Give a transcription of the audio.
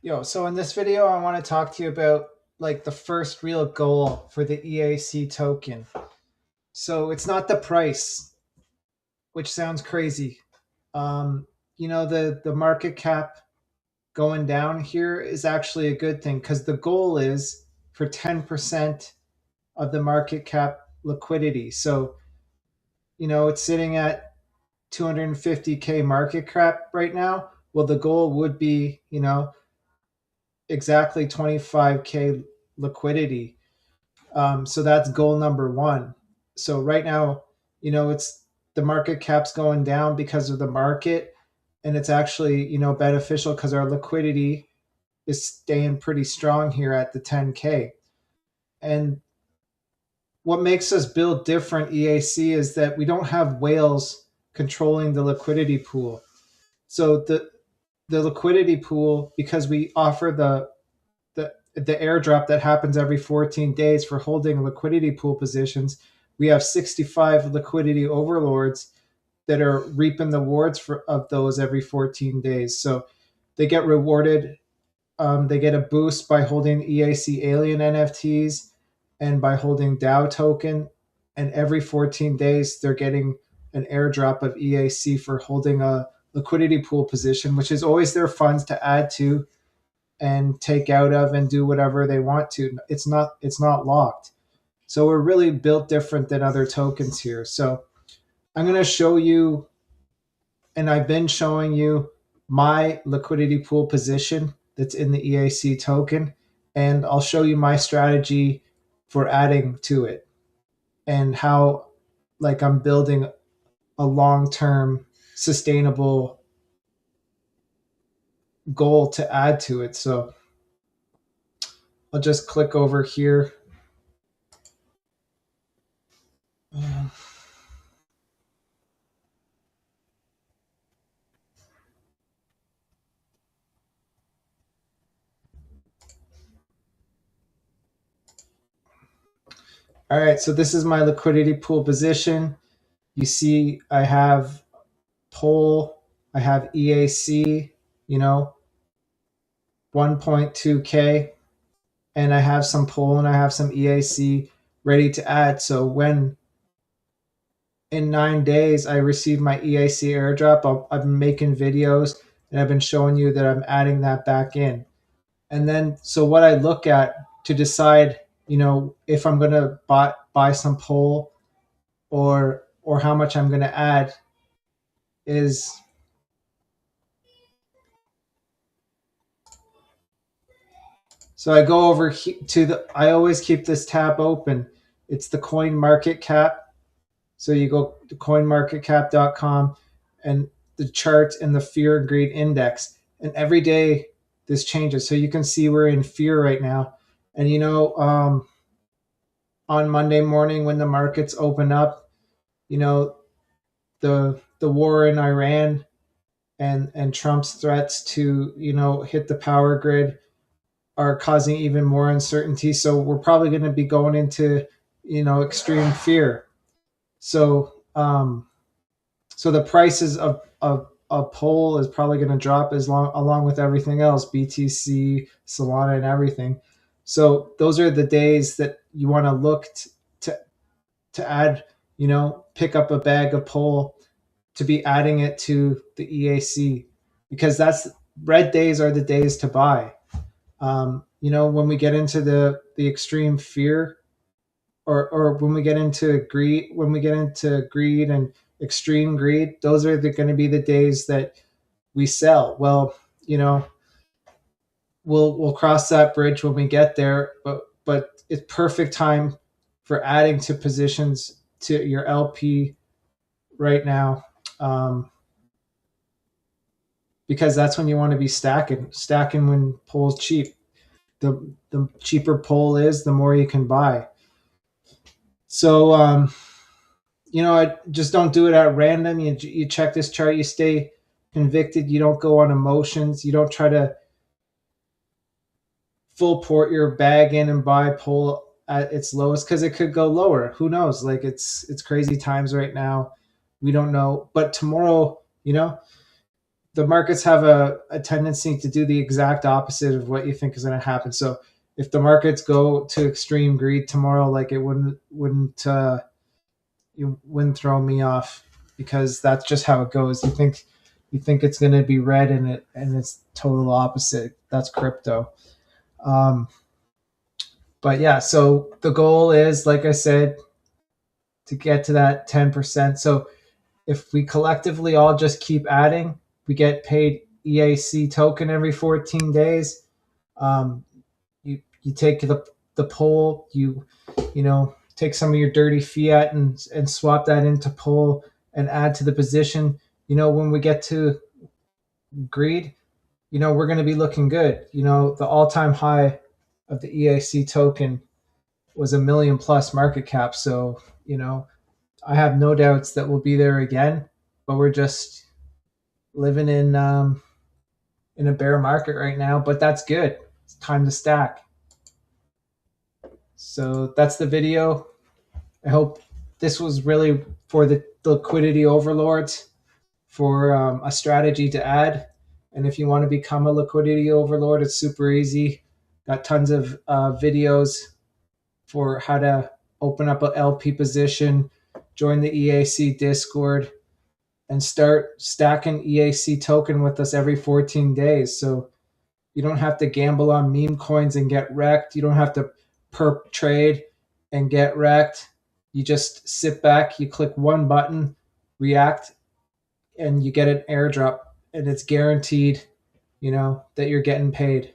Yo, so in this video, I want to talk to you about like the first real goal for the EAC token. So it's not the price, which sounds crazy. Um, the market cap going down here is actually a good thing because the goal is for 10% of the market cap liquidity. So, it's sitting at 250K market cap right now. Well, the goal would be, exactly 25K liquidity. So that's goal number one. So right now, it's the market cap's going down because of the market, and it's actually beneficial because our liquidity is staying pretty strong here at the 10K. And what makes us build different EAC is that we don't have whales controlling the liquidity pool. So the liquidity pool, because we offer the airdrop that happens every 14 days for holding liquidity pool positions, we have 65 liquidity overlords that are reaping the rewards of those every 14 days. So they get rewarded. They get a boost by holding EAC alien NFTs and by holding DAO token. And every 14 days, they're getting an airdrop of EAC for holding a liquidity pool position, which is always their funds to add to and take out of and do whatever they want to. It's not locked. So we're really built different than other tokens here. So I'm going to show you, and I've been showing you my liquidity pool position that's in the EAC token, and I'll show you my strategy for adding to it and how like I'm building a long-term sustainable goal to add to it. So I'll just click over here. All right, so this is my liquidity pool position. You see I have pole, I have EAC, 1.2K, and I have some pole and I have some EAC ready to add. So when in 9 days I receive my EAC airdrop, I've been making videos and I've been showing you that I'm adding that back in. And then, so what I look at to decide, if I'm going to buy some pole or how much I'm going to add is, so I go over I always keep this tab open. It's the coin market cap. So you go to coinmarketcap.com and the chart and the fear and greed index. And every day this changes. So you can see we're in fear right now. And on Monday morning when the markets open up, the war in Iran and Trump's threats to, hit the power grid are causing even more uncertainty. So we're probably going to be going into, extreme fear. So, so the prices of pole is probably going to drop along with everything else, BTC, Solana, and everything. So those are the days that you want to look to add, pick up a bag of pole to be adding it to the EAC, because that's red days are the days to buy. When we get into the extreme fear, or when we get into greed, and extreme greed, those are going to be the days that we sell. Well, we'll cross that bridge when we get there, but it's perfect time for adding to positions to your LP right now, because that's when you want to be stacking when pole's cheap. The cheaper pole is, the more you can buy. So I just don't do it at random. You check this chart, you stay convicted, you don't go on emotions, you don't try to full port your bag in and buy pole at its lowest, because it could go lower. Who knows? Like it's crazy times right now. We don't know. But tomorrow, the markets have a tendency to do the exact opposite of what you think is going to happen. So if the markets go to extreme greed tomorrow, like it you wouldn't throw me off, because that's just how it goes. You think it's going to be red, and it's total opposite. That's crypto. Um, but yeah, so the goal is, like I said, to get to that 10%. So if we collectively all just keep adding, we get paid EAC token every 14 days. Um, you take the poll, you know, take some of your dirty fiat and swap that into poll and add to the position. You know, when we get to greed, you know, we're going to be looking good. You know, the all-time high of the EAC token was 1 million plus market cap. So, you know, I have no doubts that we'll be there again, but we're just living in a bear market right now, but that's good. It's time to stack. So that's the video. I hope this was really for the liquidity overlords, for a strategy to add. And if you want to become a liquidity overlord, it's super easy. Got tons of videos for how to open up an LP position, join the EAC Discord, and start stacking EAC token with us every 14 days. So you don't have to gamble on meme coins and get wrecked. You don't have to perp trade and get wrecked. You just sit back, you click one button, react, and you get an airdrop, and it's guaranteed, you know, that you're getting paid.